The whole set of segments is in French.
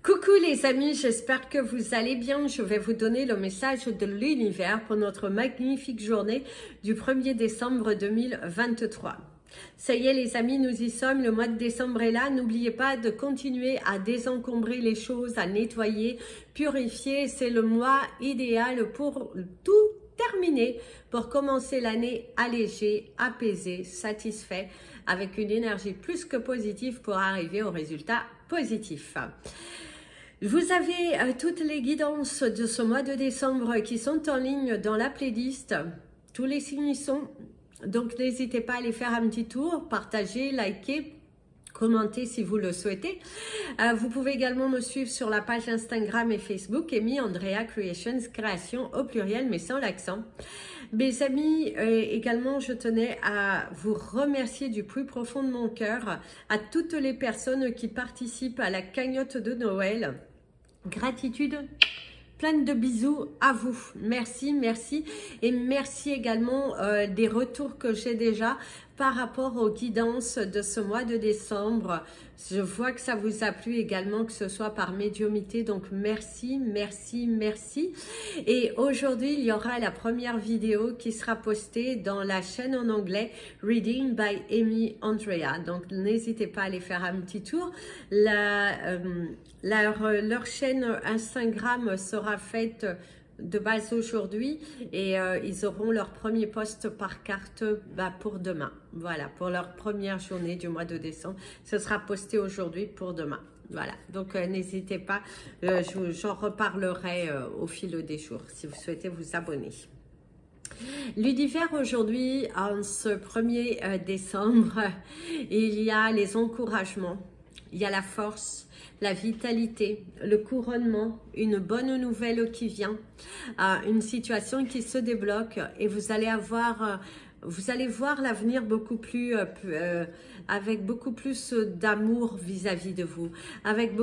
Coucou les amis, j'espère que vous allez bien. Je vais vous donner le message de l'univers pour notre magnifique journée du 1er décembre 2023. Ça y est les amis, nous y sommes, le mois de décembre est là. N'oubliez pas de continuer à désencombrer les choses, à nettoyer, purifier. C'est le mois idéal pour tout terminer, pour commencer l'année allégé, apaisé, satisfait, avec une énergie plus que positive pour arriver au résultat positif. Vous avez toutes les guidances de ce mois de décembre qui sont en ligne dans la playlist. Tous les signes y sont. Donc, n'hésitez pas à aller faire un petit tour, partager, liker, commenter si vous le souhaitez. Vous pouvez également me suivre sur la page Instagram et Facebook, Amy Andrea Creations, création au pluriel mais sans l'accent. Mes amis, également, je tenais à vous remercier du plus profond de mon cœur à toutes les personnes qui participent à la cagnotte de Noël. Gratitude, plein de bisous à vous. Merci, merci. Et merci également des retours que j'ai déjà par rapport aux guidances de ce mois de décembre. Je vois que ça vous a plu également, que ce soit par médiumnité. Donc, merci, merci, merci. Et aujourd'hui, il y aura la première vidéo qui sera postée dans la chaîne en anglais Reading by Amy Andrea. Donc, n'hésitez pas à aller faire un petit tour. Leur chaîne Instagram sera faite de base aujourd'hui et ils auront leur premier post par carte pour demain. Voilà, pour leur première journée du mois de décembre. Ce sera posté aujourd'hui pour demain. Voilà, donc n'hésitez pas, j'en reparlerai au fil des jours si vous souhaitez vous abonner. L'univers aujourd'hui, en ce 1er décembre, il y a les encouragements, il y a la force, la vitalité, le couronnement, une bonne nouvelle qui vient, une situation qui se débloque et vous allez voir l'avenir beaucoup plus, avec beaucoup plus d'amour vis-à-vis de vous, avec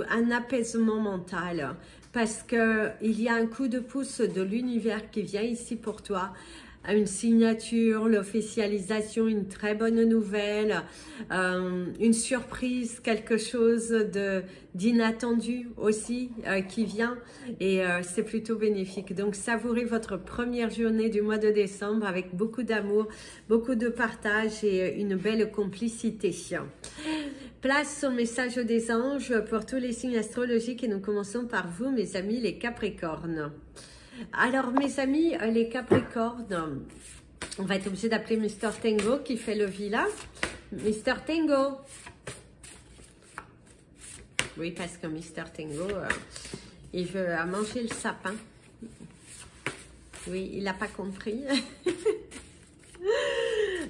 un apaisement mental, parce que il y a un coup de pouce de l'univers qui vient ici pour toi. Une signature, l'officialisation, une très bonne nouvelle, une surprise, quelque chose d'inattendu aussi qui vient et c'est plutôt bénéfique. Donc savourez votre première journée du mois de décembre avec beaucoup d'amour, beaucoup de partage et une belle complicité. Place au message des anges pour tous les signes astrologiques et nous commençons par vous mes amis les Capricornes. Alors mes amis les Capricornes, on va être obligé d'appeler Mr Tango qui fait le villa. Mr Tango. Oui, parce que Mr Tango, il veut manger le sapin. Oui, il n'a pas compris.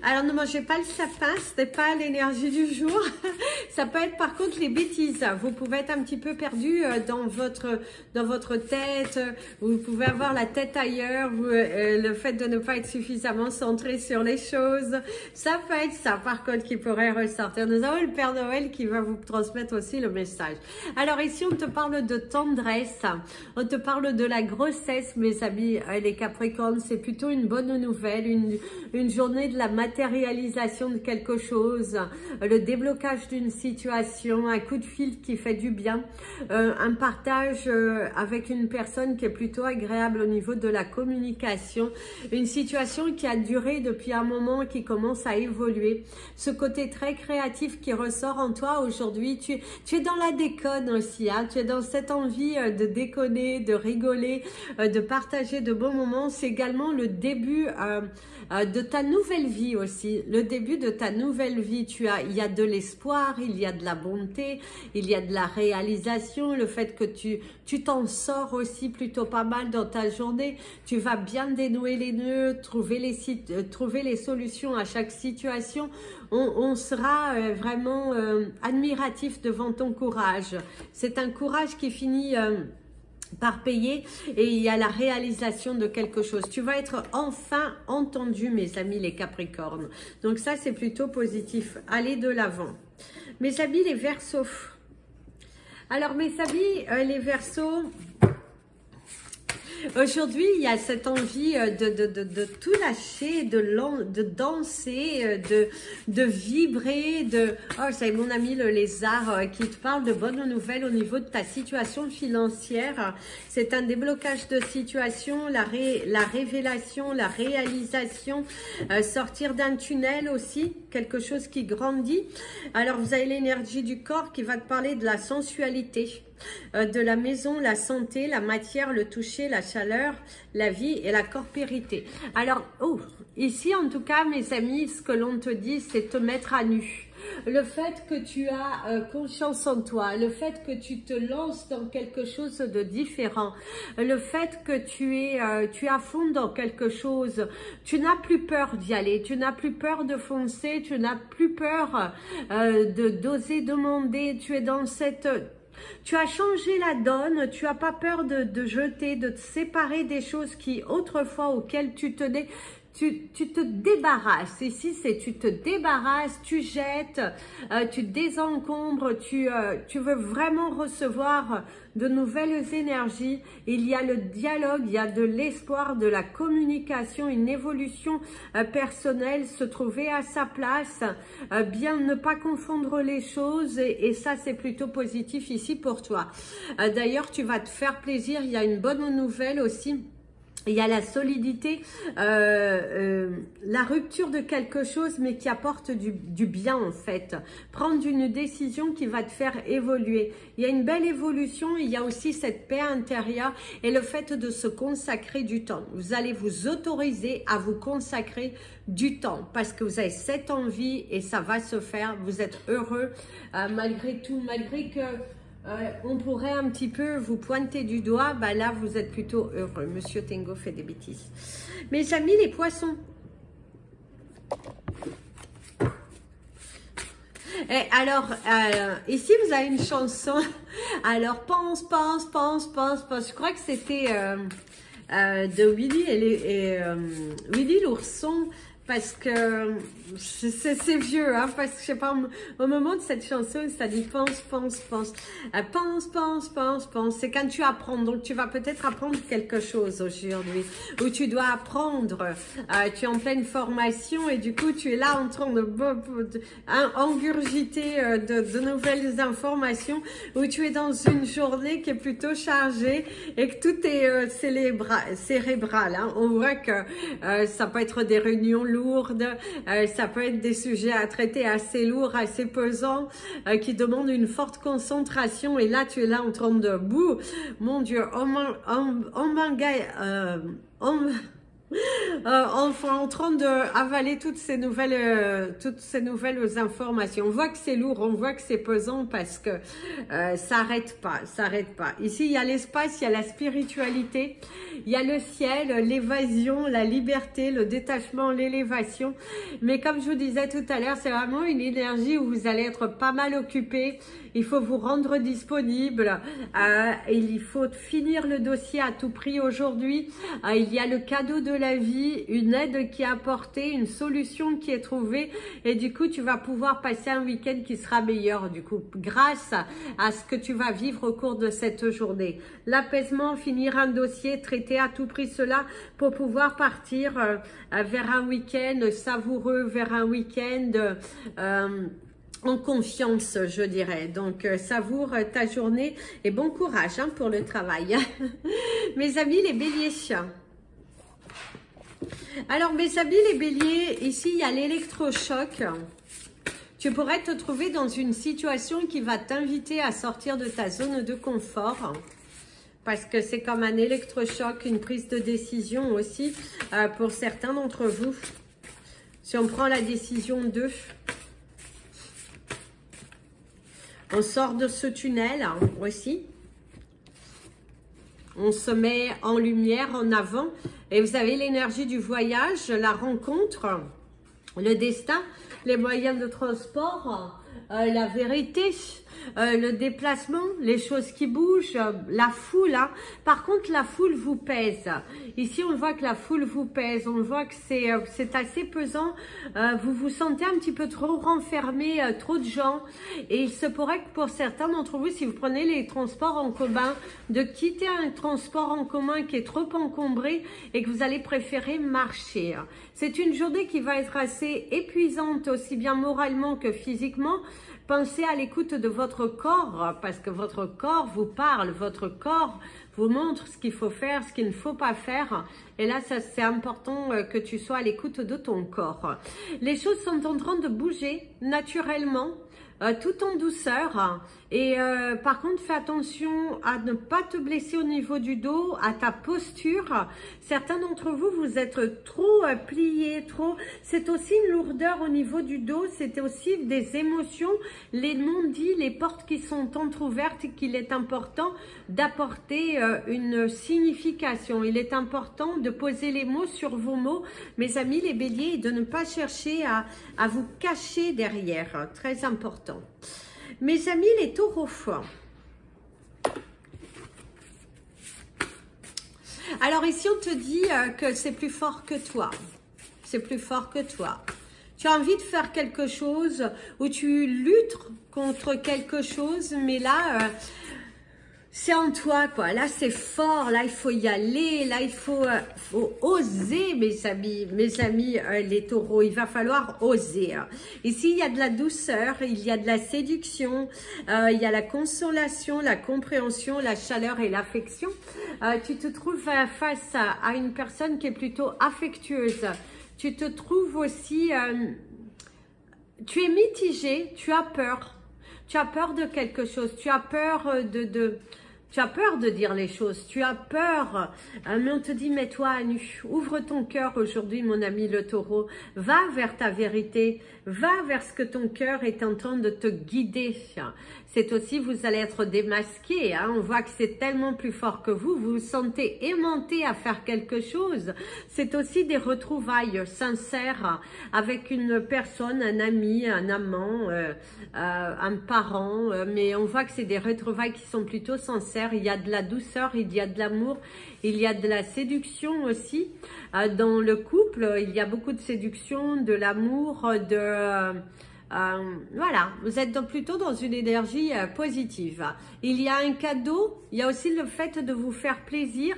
Alors ne mangez pas le sapin, ce n'est pas l'énergie du jour. Ça peut être par contre les bêtises. Vous pouvez être un petit peu perdu dans votre tête. Vous pouvez avoir la tête ailleurs. Le fait de ne pas être suffisamment centré sur les choses. Ça peut être ça par contre qui pourrait ressortir. Nous avons le Père Noël qui va vous transmettre aussi le message. Alors ici on te parle de tendresse. On te parle de la grossesse mes amis les Capricornes. C'est plutôt une bonne nouvelle. Une journée de la matérialisation de quelque chose, le déblocage d'une situation, un coup de fil qui fait du bien, un partage avec une personne qui est plutôt agréable au niveau de la communication, une situation qui a duré depuis un moment, qui commence à évoluer, ce côté très créatif qui ressort en toi aujourd'hui, tu es dans la déconne aussi, hein, tu es dans cette envie de déconner, de rigoler, de partager de bons moments, c'est également le début de ta nouvelle vie aussi, le début de ta nouvelle vie, il y a de l'espoir, il y a de la bonté, il y a de la réalisation, le fait que tu t'en sors aussi plutôt pas mal dans ta journée, tu vas bien dénouer les nœuds, trouver les solutions à chaque situation, on sera vraiment admiratif devant ton courage, c'est un courage qui finit par payer et il y a la réalisation de quelque chose. Tu vas être enfin entendu mes amis les Capricornes. Donc ça c'est plutôt positif. Allez de l'avant. Mes amis les Verseaux. Alors mes amis les Verseaux, Aujourd'hui, il y a cette envie de tout lâcher, de danser, de vibrer, Oh, c'est mon ami le lézard qui te parle de bonnes nouvelles au niveau de ta situation financière. C'est un déblocage de situation, la révélation, la réalisation, sortir d'un tunnel aussi, quelque chose qui grandit. Alors, vous avez l'énergie du corps qui va te parler de la sensualité. De la maison, la santé, la matière, le toucher, la chaleur, la vie et la corpérité. Alors, ici en tout cas, mes amis, ce que l'on te dit, c'est te mettre à nu. Le fait que tu as confiance en toi, le fait que tu te lances dans quelque chose de différent, le fait que tu es à fond dans quelque chose, tu n'as plus peur d'y aller, tu n'as plus peur de foncer, tu n'as plus peur d'oser demander, tu es dans cette... Tu as changé la donne, tu n'as pas peur de jeter, de te séparer des choses qui autrefois auxquelles tu tenais. Tu te débarrasses. Ici, c'est tu te débarrasses, tu jettes, tu désencombres, tu veux vraiment recevoir de nouvelles énergies. Il y a le dialogue, il y a de l'espoir, de la communication, une évolution personnelle, se trouver à sa place, bien ne pas confondre les choses et ça, c'est plutôt positif ici pour toi. D'ailleurs, tu vas te faire plaisir. Il y a une bonne nouvelle aussi. Il y a la solidité, la rupture de quelque chose, mais qui apporte du bien en fait. Prendre une décision qui va te faire évoluer. Il y a une belle évolution, il y a aussi cette paix intérieure et le fait de se consacrer du temps. Vous allez vous autoriser à vous consacrer du temps parce que vous avez cette envie et ça va se faire. Vous êtes heureux malgré tout, malgré que... on pourrait un petit peu vous pointer du doigt, bah là vous êtes plutôt heureux. Monsieur Tengo fait des bêtises. Mes amis les poissons. Et alors, ici vous avez une chanson. Alors pense. Je crois que c'était de Willy Willy l'ourson. Parce que c'est vieux, hein, parce que je sais pas, au moment de cette chanson, ça dit pense. Pense. C'est quand tu apprends, donc tu vas peut-être apprendre quelque chose aujourd'hui, où tu dois apprendre, tu es en pleine formation et du coup tu es là en train de engurgiter de nouvelles informations, où tu es dans une journée qui est plutôt chargée et que tout est cérébral, hein. On voit que ça peut être des réunions lourdes, ça peut être des sujets à traiter assez lourds, assez pesants, qui demandent une forte concentration et là tu es là en train de mon Dieu, enfin en train d'avaler toutes ces nouvelles informations. On voit que c'est lourd, on voit que c'est pesant parce que ça arrête pas. Ici il y a l'espace, il y a la spiritualité, il y a le ciel, l'évasion, la liberté, le détachement, l'élévation. Mais comme je vous disais tout à l'heure, c'est vraiment une énergie où vous allez être pas mal occupé. Il faut vous rendre disponible. Il faut finir le dossier à tout prix aujourd'hui. Il y a le cadeau de la vie, une aide qui est apportée, une solution qui est trouvée. Et du coup, tu vas pouvoir passer un week-end qui sera meilleur. Du coup, grâce à ce que tu vas vivre au cours de cette journée. L'apaisement, finir un dossier, traiter à tout prix cela pour pouvoir partir vers un week-end savoureux, vers un week-end... en confiance, je dirais. Donc, savoure ta journée et bon courage hein, pour le travail. Mes amis, les béliers. Alors, mes amis, les béliers, ici, il y a l'électrochoc. Tu pourrais te trouver dans une situation qui va t'inviter à sortir de ta zone de confort. Parce que c'est comme un électrochoc, une prise de décision aussi pour certains d'entre vous. Si on prend la décision de... On sort de ce tunnel hein, aussi. On se met en lumière, en avant. Et vous avez l'énergie du voyage, la rencontre, le destin, les moyens de transport, la vérité. le déplacement, les choses qui bougent, la foule. Hein. Par contre, la foule vous pèse. Ici, on voit que la foule vous pèse. On voit que c'est assez pesant. Vous vous sentez un petit peu trop renfermé, trop de gens. Et il se pourrait que pour certains d'entre vous, si vous prenez les transports en commun, de quitter un transport en commun qui est trop encombré et que vous allez préférer marcher. C'est une journée qui va être assez épuisante, aussi bien moralement que physiquement. Pensez à l'écoute de votre corps, parce que votre corps vous parle, votre corps vous montre ce qu'il faut faire, ce qu'il ne faut pas faire. Et là, c'est important que tu sois à l'écoute de ton corps. Les choses sont en train de bouger naturellement, tout en douceur. Et par contre, fais attention à ne pas te blesser au niveau du dos, à ta posture. Certains d'entre vous, vous êtes trop pliés, trop. C'est aussi une lourdeur au niveau du dos. C'est aussi des émotions, les non-dits, les portes qui sont entrouvertes et qu'il est important d'apporter une signification. Il est important de poser les mots sur vos mots, mes amis les béliers, et de ne pas chercher à vous cacher derrière. Très important. Mes amis les taureaux, alors ici on te dit que c'est plus fort que toi, c'est plus fort que toi. Tu as envie de faire quelque chose ou tu luttes contre quelque chose, mais là c'est en toi, quoi. Là, c'est fort. Là, il faut y aller. Là, il faut oser, mes amis, les taureaux. Il va falloir oser. Ici, il y a de la douceur, il y a de la séduction, il y a la consolation, la compréhension, la chaleur et l'affection. Tu te trouves face à une personne qui est plutôt affectueuse. Tu te trouves aussi... tu es mitigé, tu as peur. Tu as peur de quelque chose. Tu as peur tu as peur de dire les choses, tu as peur, mais on te dit mets-toi à nu, ouvre ton cœur aujourd'hui mon ami le taureau, va vers ta vérité, va vers ce que ton cœur est en train de te guider. C'est aussi, vous allez être démasqué, hein. On voit que c'est tellement plus fort que vous vous sentez aimanté à faire quelque chose. C'est aussi des retrouvailles sincères avec une personne, un ami, un amant, un parent, mais on voit que c'est des retrouvailles qui sont plutôt sincères. Il y a de la douceur, il y a de l'amour, il y a de la séduction aussi. Dans le couple, il y a beaucoup de séduction, de l'amour, voilà, vous êtes plutôt dans une énergie positive. Il y a un cadeau, il y a aussi le fait de vous faire plaisir.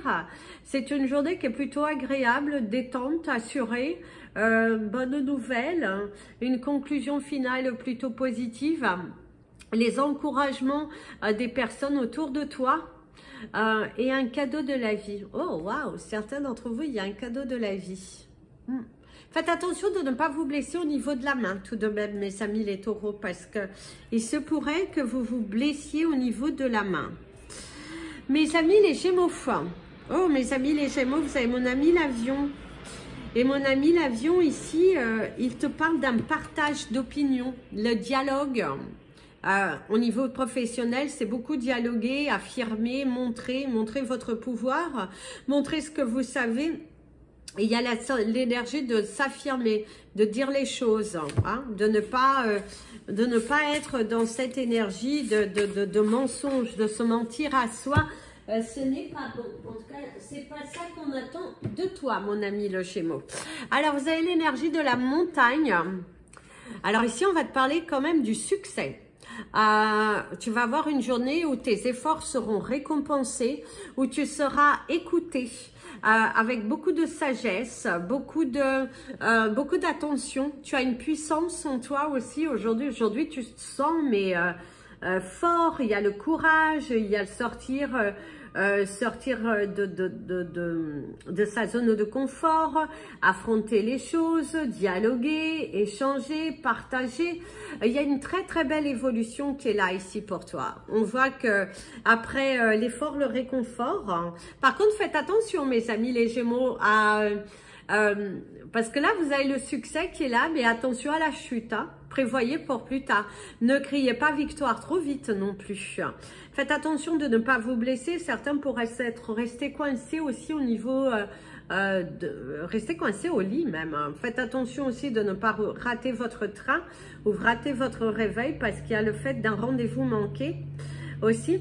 C'est une journée qui est plutôt agréable, détente, assurée, bonne nouvelle, une conclusion finale plutôt positive. Les encouragements des personnes autour de toi et un cadeau de la vie. Oh, waouh, certains d'entre vous, il y a un cadeau de la vie. Faites attention de ne pas vous blesser au niveau de la main, tout de même, mes amis les taureaux, parce que il se pourrait que vous vous blessiez au niveau de la main. Mes amis les gémeaux, oh, mes amis les gémeaux, vous avez mon ami l'avion. Et mon ami l'avion, ici, il te parle d'un partage d'opinion, le dialogue. Au niveau professionnel, c'est beaucoup dialoguer, affirmer, montrer votre pouvoir, montrer ce que vous savez. Il y a l'énergie de s'affirmer, de dire les choses, hein, de ne pas être dans cette énergie de mensonge, de se mentir à soi. Ce n'est pas bon. En tout cas, c'est pas ça qu'on attend de toi, mon ami le Gémeaux. Alors, vous avez l'énergie de la montagne. Alors ici, on va te parler quand même du succès. Tu vas avoir une journée où tes efforts seront récompensés, où tu seras écouté. Avec beaucoup de sagesse, beaucoup d'attention. Tu as une puissance en toi aussi aujourd'hui. Aujourd'hui, tu te sens mais fort. Il y a le courage, il y a le sortir de sa zone de confort, affronter les choses, dialoguer, échanger, partager. Il y a une très très belle évolution qui est là ici pour toi. On voit que après l'effort, le réconfort. Par contre, faites attention mes amis les Gémeaux parce que là vous avez le succès qui est là, mais attention à la chute, hein. Prévoyez pour plus tard. Ne criez pas victoire trop vite non plus. Faites attention de ne pas vous blesser. Certains pourraient être restés coincés aussi au niveau rester coincé au lit même. Hein. Faites attention aussi de ne pas rater votre train ou rater votre réveil parce qu'il y a le fait d'un rendez-vous manqué aussi.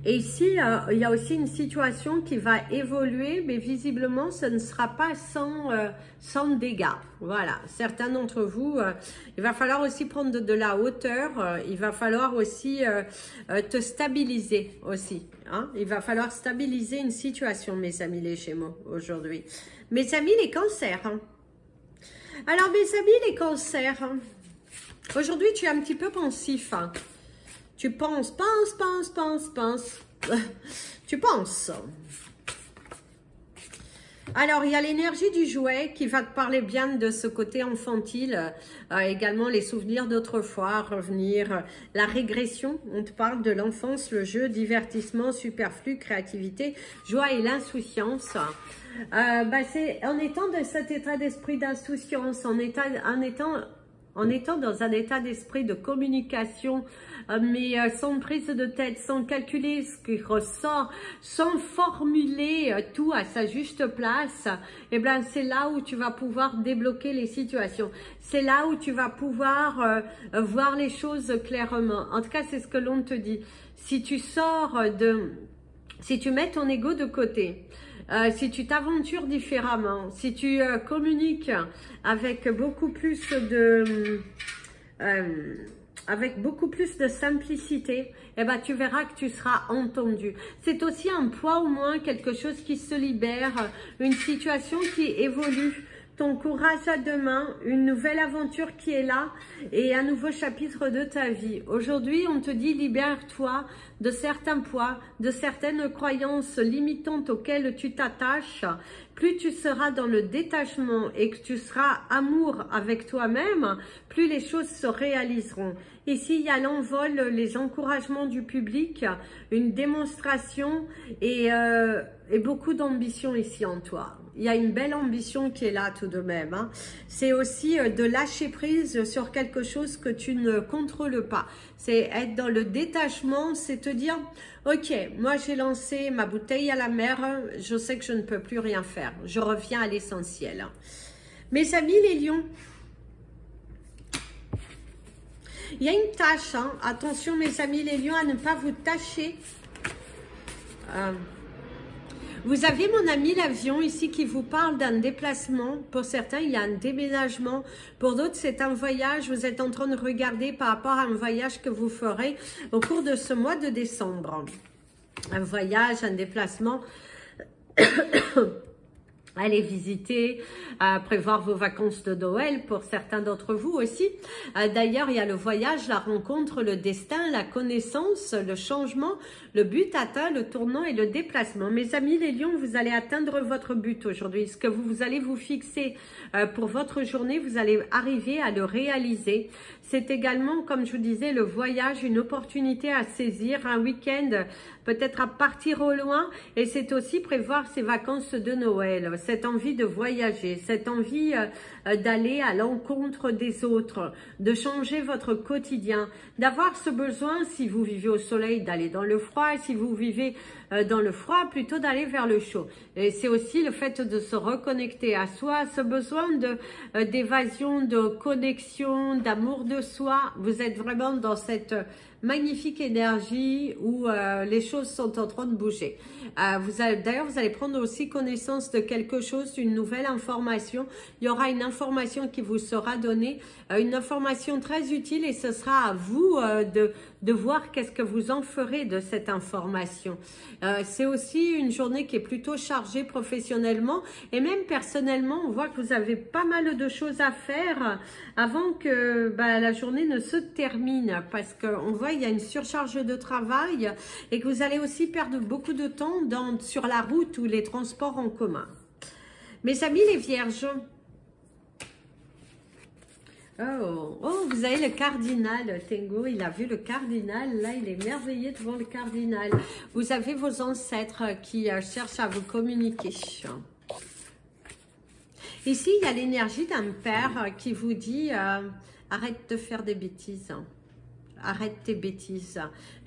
Et ici, il y a aussi une situation qui va évoluer, mais visiblement, ce ne sera pas sans dégâts. Voilà, certains d'entre vous, il va falloir aussi prendre de la hauteur, il va falloir aussi te stabiliser aussi. Hein? Il va falloir stabiliser une situation, mes amis les Gémeaux, aujourd'hui. Mes amis les Cancers. Hein? Alors, mes amis les Cancers, hein? Aujourd'hui, tu es un petit peu pensif. Hein? Tu penses. Tu penses. Alors, il y a l'énergie du jouet qui va te parler bien de ce côté infantile. Également, les souvenirs d'autrefois, revenir. La régression, on te parle de l'enfance, le jeu, divertissement, superflu, créativité, joie et l'insouciance. C'est en étant dans cet état d'esprit d'insouciance, en étant dans un état d'esprit de communication, mais sans prise de tête, sans calculer ce qui ressort, sans formuler tout à sa juste place, et bien c'est là où tu vas pouvoir débloquer les situations. C'est là où tu vas pouvoir voir les choses clairement. En tout cas, c'est ce que l'on te dit. Si tu si tu mets ton ego de côté, si tu t'aventures différemment, si tu communiques avec beaucoup plus de simplicité, eh ben, tu verras que tu seras entendu. C'est aussi un poids au moins, quelque chose qui se libère, une situation qui évolue. Ton courage à deux mains, une nouvelle aventure qui est là et un nouveau chapitre de ta vie. Aujourd'hui, on te dit libère-toi de certains poids, de certaines croyances limitantes auxquelles tu t'attaches. Plus tu seras dans le détachement et que tu seras amour avec toi-même, plus les choses se réaliseront. Ici, il y a l'envol, les encouragements du public, une démonstration et beaucoup d'ambition ici en toi. Il y a une belle ambition qui est là tout de même. Hein. C'est aussi de lâcher prise sur quelque chose que tu ne contrôles pas. C'est être dans le détachement, c'est te dire, ok, moi j'ai lancé ma bouteille à la mer, je sais que je ne peux plus rien faire. Je reviens à l'essentiel. Mes amis les lions, il y a une tâche. Hein. Attention mes amis les lions à ne pas vous tâcher. Vous avez mon ami l'avion ici qui vous parle d'un déplacement. Pour certains, il y a un déménagement. Pour d'autres, c'est un voyage. Vous êtes en train de regarder par rapport à un voyage que vous ferez au cours de ce mois de décembre. Un voyage, un déplacement. Allez visiter, prévoir vos vacances de Noël pour certains d'entre vous aussi. D'ailleurs, il y a le voyage, la rencontre, le destin, la connaissance, le changement, le but atteint, le tournant et le déplacement. Mes amis les lions, vous allez atteindre votre but aujourd'hui. Ce que vous allez vous fixer pour votre journée, vous allez arriver à le réaliser. C'est également, comme je vous disais, le voyage, une opportunité à saisir, un week-end, peut-être à partir au loin. Et c'est aussi prévoir ses vacances de Noël, cette envie de voyager, cette envie d'aller à l'encontre des autres, de changer votre quotidien, d'avoir ce besoin, si vous vivez au soleil, d'aller dans le froid, et si vous vivez dans le froid, plutôt d'aller vers le chaud. Et c'est aussi le fait de se reconnecter à soi, ce besoin d'évasion, de connexion, d'amour de soi. Vous êtes vraiment dans cette magnifique énergie où les choses sont en train de bouger. D'ailleurs, vous allez prendre aussi connaissance de quelque chose, une nouvelle information. Il y aura une information qui vous sera donnée, une information très utile et ce sera à vous de voir qu'est-ce que vous en ferez de cette information. C'est aussi une journée qui est plutôt chargée professionnellement et même personnellement. On voit que vous avez pas mal de choses à faire avant que la journée ne se termine parce qu'on voit il y a une surcharge de travail et que vous allez aussi perdre beaucoup de temps sur la route ou les transports en commun. Mes amis les vierges, oh, vous avez le cardinal, Tengo, il a vu le cardinal, là il est merveilleux devant le cardinal. Vous avez vos ancêtres qui cherchent à vous communiquer. Ici, il y a l'énergie d'un père qui vous dit arrête de faire des bêtises. arrête tes bêtises.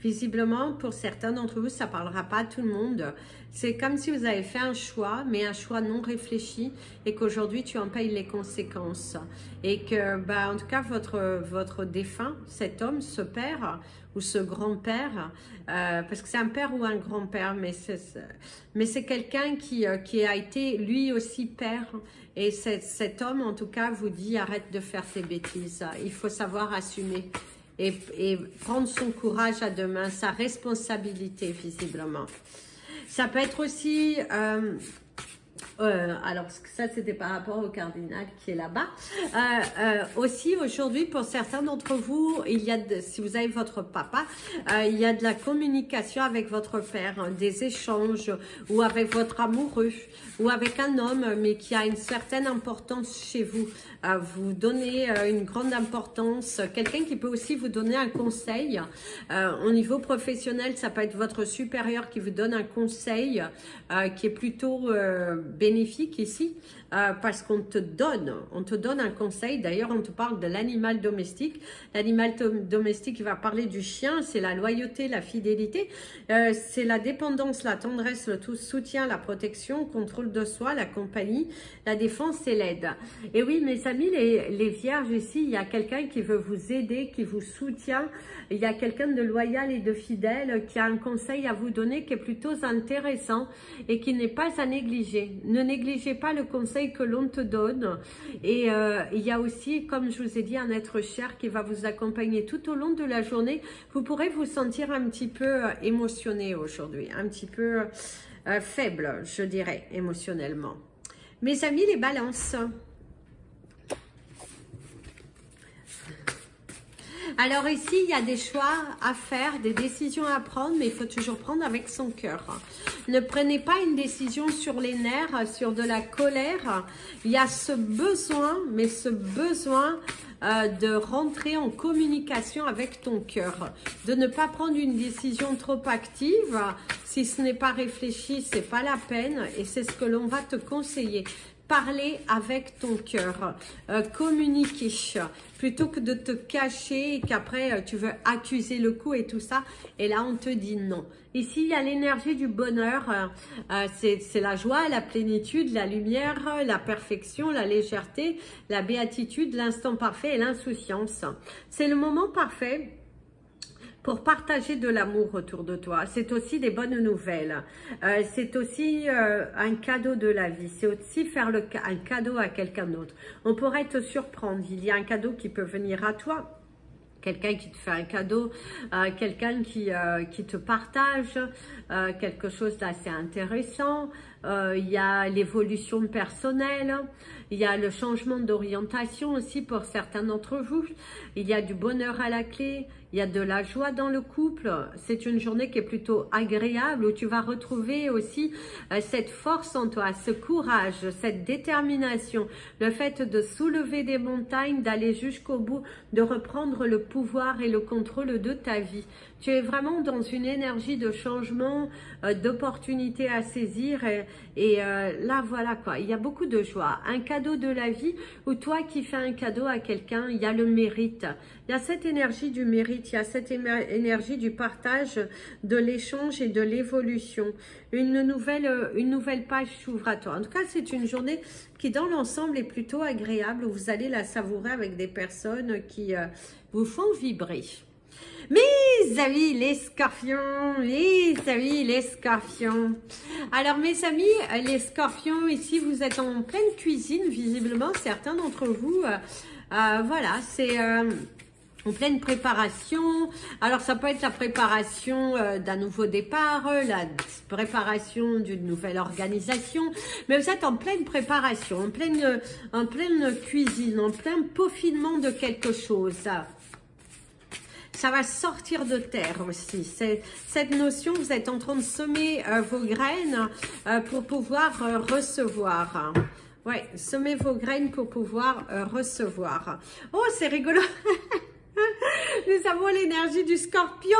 Visiblement, pour certains d'entre vous, ça ne parlera pas à tout le monde. C'est comme si vous avez fait un choix, mais un choix non réfléchi et qu'aujourd'hui, tu en payes les conséquences. Et que, bah, en tout cas, votre défunt, cet homme, ce père ou ce grand-père, parce que c'est un père ou un grand-père, mais c'est quelqu'un qui a été lui aussi père. Et cet homme, en tout cas, vous dit arrête de faire ces bêtises. Il faut savoir assumer et prendre son courage à deux mains, sa responsabilité, visiblement. Ça peut être aussi... alors, ça, c'était par rapport au cardinal qui est là-bas. Aussi, aujourd'hui, pour certains d'entre vous, si vous avez votre papa, il y a de la communication avec votre père, hein, des échanges, ou avec votre amoureux, ou avec un homme, mais qui a une certaine importance chez vous. Vous donnez une grande importance. Quelqu'un qui peut aussi vous donner un conseil. Au niveau professionnel, ça peut être votre supérieur qui vous donne un conseil qui est plutôt bénéfique ici, parce qu'on te donne un conseil. D'ailleurs, on te parle de l'animal domestique. L'animal domestique, il va parler du chien, c'est la loyauté, la fidélité, c'est la dépendance, la tendresse, le soutien, la protection, le contrôle de soi, la compagnie, la défense et l'aide. Et oui, mes amis, les vierges ici, il y a quelqu'un qui veut vous aider, qui vous soutient. Il y a quelqu'un de loyal et de fidèle qui a un conseil à vous donner qui est plutôt intéressant et qui n'est pas à négliger. Ne négligez pas le conseil que l'on te donne. Et il y a aussi, comme je vous ai dit, un être cher qui va vous accompagner tout au long de la journée. Vous pourrez vous sentir un petit peu émotionné aujourd'hui, un petit peu faible, je dirais, émotionnellement. Mes amis, les balances. Alors ici, il y a des choix à faire, des décisions à prendre, mais il faut toujours prendre avec son cœur. Ne prenez pas une décision sur les nerfs, sur de la colère. Il y a ce besoin, mais ce besoin de rentrer en communication avec ton cœur. De ne pas prendre une décision trop active. Si ce n'est pas réfléchi, c'est pas la peine et c'est ce que l'on va te conseiller. Parler avec ton cœur, communiquer, plutôt que de te cacher et qu'après tu veux accuser le coup et tout ça, et là on te dit non. Ici il y a l'énergie du bonheur, c'est la joie, la plénitude, la lumière, la perfection, la légèreté, la béatitude, l'instant parfait et l'insouciance. C'est le moment parfait pour partager de l'amour autour de toi. C'est aussi des bonnes nouvelles. C'est aussi un cadeau de la vie. C'est aussi faire un cadeau à quelqu'un d'autre. On pourrait te surprendre. Il y a un cadeau qui peut venir à toi. Quelqu'un qui te fait un cadeau, quelqu'un qui te partage quelque chose d'assez intéressant. Il y a l'évolution personnelle, il y a le changement d'orientation aussi pour certains d'entre vous. Il y a du bonheur à la clé, il y a de la joie dans le couple. C'est une journée qui est plutôt agréable où tu vas retrouver aussi cette force en toi, ce courage, cette détermination, le fait de soulever des montagnes, d'aller jusqu'au bout, de reprendre le pouvoir et le contrôle de ta vie. Tu es vraiment dans une énergie de changement, d'opportunités à saisir et là voilà quoi, il y a beaucoup de joie. Un cadeau de la vie où toi qui fais un cadeau à quelqu'un, il y a le mérite. Il y a cette énergie du mérite, il y a cette énergie du partage, de l'échange et de l'évolution. Une nouvelle page s'ouvre à toi. En tout cas, c'est une journée qui dans l'ensemble est plutôt agréable où vous allez la savourer avec des personnes qui vous font vibrer. Mes amis les scorpions, alors mes amis les scorpions, ici vous êtes en pleine cuisine visiblement, certains d'entre vous, voilà, c'est en pleine préparation. Alors ça peut être la préparation d'un nouveau départ, la préparation d'une nouvelle organisation, mais vous êtes en pleine préparation, en pleine cuisine, en plein peaufinement de quelque chose. Ça va sortir de terre aussi. Cette notion, vous êtes en train de semer vos graines pour pouvoir recevoir. Ouais, semer vos graines pour pouvoir recevoir. Oh, c'est rigolo. Nous avons l'énergie du scorpion.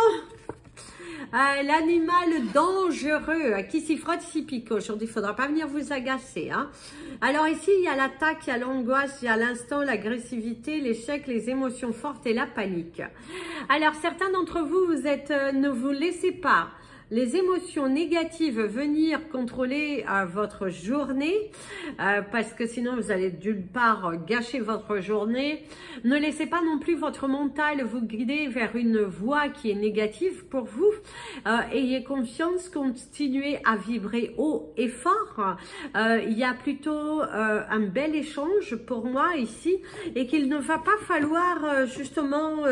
L'animal dangereux qui s'y frotte, s'y pique. Aujourd'hui, il ne faudra pas venir vous agacer. Hein. Alors ici, il y a l'attaque, il y a l'angoisse, il y a l'instant, l'agressivité, l'échec, les émotions fortes et la panique. Alors certains d'entre vous, ne vous laissez pas les émotions négatives venir contrôler votre journée, parce que sinon vous allez d'une part gâcher votre journée. Ne laissez pas non plus votre mental vous guider vers une voie qui est négative pour vous. Ayez confiance, continuez à vibrer haut et fort. Il y a plutôt un bel échange pour moi ici, et qu'il ne va pas falloir justement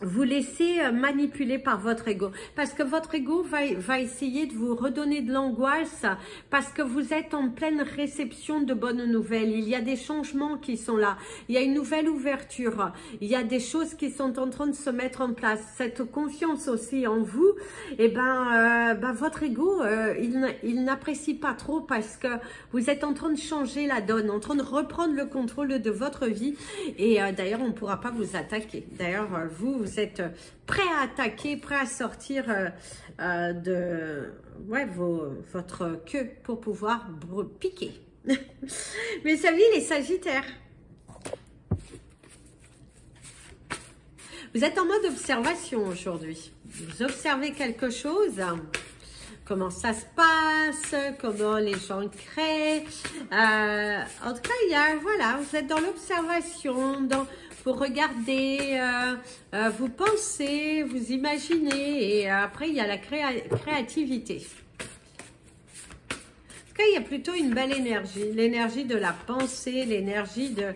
vous laissez manipuler par votre ego, parce que votre ego va essayer de vous redonner de l'angoisse, parce que vous êtes en pleine réception de bonnes nouvelles. Il y a des changements qui sont là, il y a une nouvelle ouverture, il y a des choses qui sont en train de se mettre en place. Cette confiance aussi en vous, et votre ego, il n'apprécie pas trop, parce que vous êtes en train de changer la donne, en train de reprendre le contrôle de votre vie, et d'ailleurs on ne pourra pas vous attaquer. D'ailleurs vous êtes prêt à attaquer, prêt à sortir votre queue pour pouvoir piquer. Mes amis les Sagittaires, vous êtes en mode observation aujourd'hui. Vous observez quelque chose, comment ça se passe, comment les gens créent. En tout cas, voilà, vous êtes dans l'observation, vous regardez, vous pensez, vous imaginez, et après il y a la créativité. En tout cas, il y a plutôt une belle énergie, l'énergie de la pensée, l'énergie de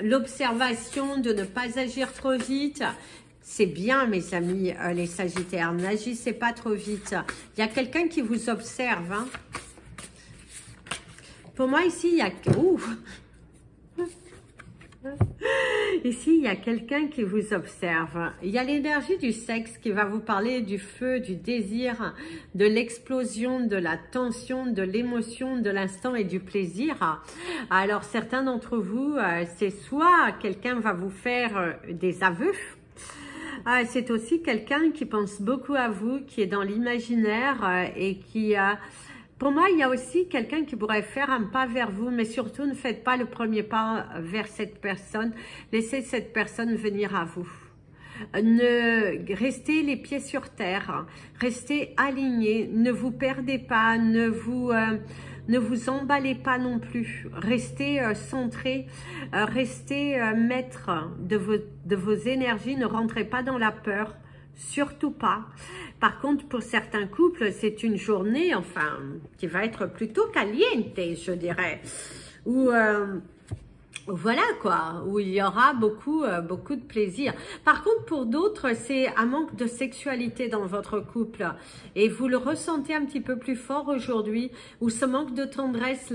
l'observation, de ne pas agir trop vite. C'est bien, mes amis, les Sagittaires, n'agissez pas trop vite. Il y a quelqu'un qui vous observe. Hein. Pour moi, ici, il y a... Ici, il y a quelqu'un qui vous observe. Il y a l'énergie du sexe qui va vous parler du feu, du désir, de l'explosion, de la tension, de l'émotion, de l'instant et du plaisir. Alors, certains d'entre vous, c'est soit quelqu'un va vous faire des aveux. C'est aussi quelqu'un qui pense beaucoup à vous, qui est dans l'imaginaire et qui... Pour moi, il y a aussi quelqu'un qui pourrait faire un pas vers vous, mais surtout ne faites pas le premier pas vers cette personne. Laissez cette personne venir à vous. Restez les pieds sur terre, restez alignés, ne vous perdez pas, ne vous emballez pas non plus. Restez centré, restez maître de vos énergies, ne rentrez pas dans la peur. Surtout pas. Par contre, pour certains couples, c'est une journée, enfin, qui va être plutôt caliente, je dirais. Où, voilà quoi, où il y aura beaucoup de plaisir. Par contre, pour d'autres, c'est un manque de sexualité dans votre couple. Et vous le ressentez un petit peu plus fort aujourd'hui, où ce manque de tendresse,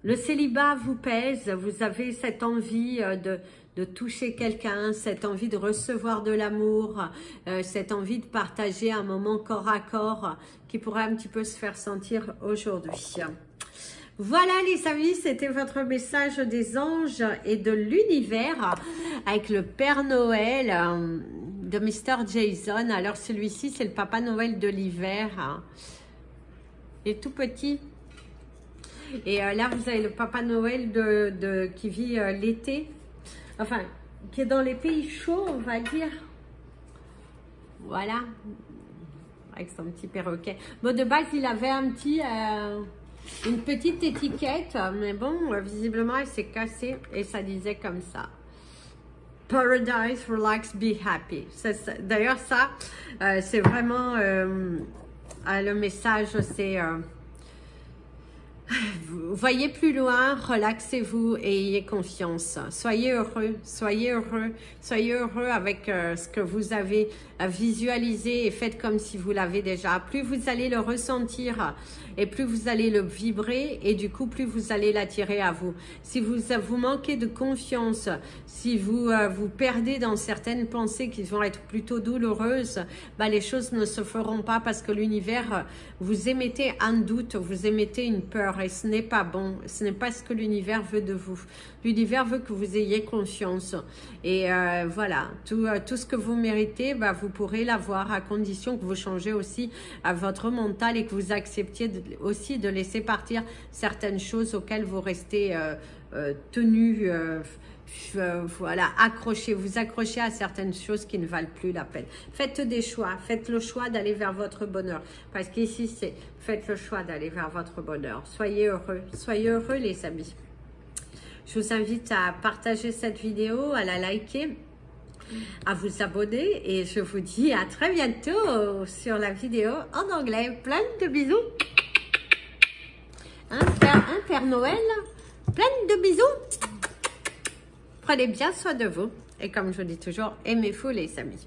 le célibat vous pèse. Vous avez cette envie de toucher quelqu'un, cette envie de recevoir de l'amour, cette envie de partager un moment corps à corps qui pourrait un petit peu se faire sentir aujourd'hui. Voilà les amis, c'était votre message des anges et de l'univers avec le Père Noël de Mr. Jason. Alors celui-ci, c'est le Papa Noël de l'hiver. Il est tout petit. Et là, vous avez le Papa Noël qui vit l'été. Enfin, qui est dans les pays chauds, on va dire. Voilà. Avec son petit perroquet. Bon, de base, il avait une petite étiquette. Mais bon, visiblement, elle s'est cassée. Et ça disait comme ça. Paradise, relax, be happy. D'ailleurs, ça, c'est vraiment... le message, c'est... voyez plus loin, relaxez-vous et ayez confiance. Soyez heureux, soyez heureux, soyez heureux avec ce que vous avez visualisé et faites comme si vous l'avez déjà. Plus vous allez le ressentir et plus vous allez le vibrer et du coup plus vous allez l'attirer à vous. Si vous manquez de confiance, si vous vous perdez dans certaines pensées qui vont être plutôt douloureuses, les choses ne se feront pas parce que l'univers, vous émettez un doute, vous émettez une peur et ce n'est pas pas bon. Ce n'est pas ce que l'univers veut de vous. L'univers veut que vous ayez conscience. Et voilà, tout ce que vous méritez, bah, vous pourrez l'avoir à condition que vous changez aussi à votre mental et que vous acceptiez aussi de laisser partir certaines choses auxquelles vous restez tenu. Voilà, vous accrochez à certaines choses qui ne valent plus la peine. Faites des choix, faites le choix d'aller vers votre bonheur. Parce qu'ici, c'est faites le choix d'aller vers votre bonheur. Soyez heureux les amis. Je vous invite à partager cette vidéo, à la liker, à vous abonner et je vous dis à très bientôt sur la vidéo en anglais. Plein de bisous. Un Père Noël, plein de bisous. Prenez bien soin de vous. Et comme je dis toujours, aimez-vous les amis.